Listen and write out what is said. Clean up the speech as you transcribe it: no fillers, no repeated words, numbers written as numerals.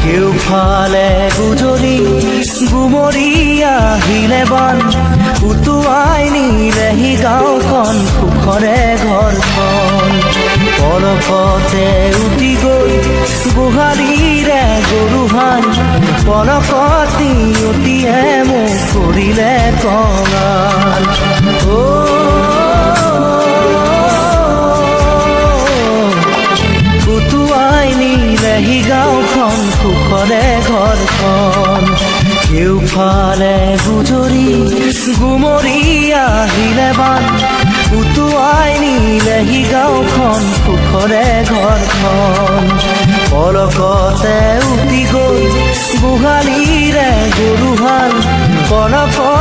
কেউফালে গুজৰি গুমৰি আহিলে বান উটুৱাই নিলেহি গাঁওখন সুখৰে ঘৰখন পলকতে উটি গৈ গোহালিৰে গৰুহাল পলকতি উটিয়ে মোক কৰিলে কঙাল উটুৱাই নিলেহি গাঁওখন সুখৰে ঘৰখন কেউফালে গুজৰি গুমৰি আহিলে বান উটুৱাই নিলেহি গাঁওখন সুখৰে ঘৰখন পলকতে উটি গৈ গোহালিৰে গৰুহাল পলকত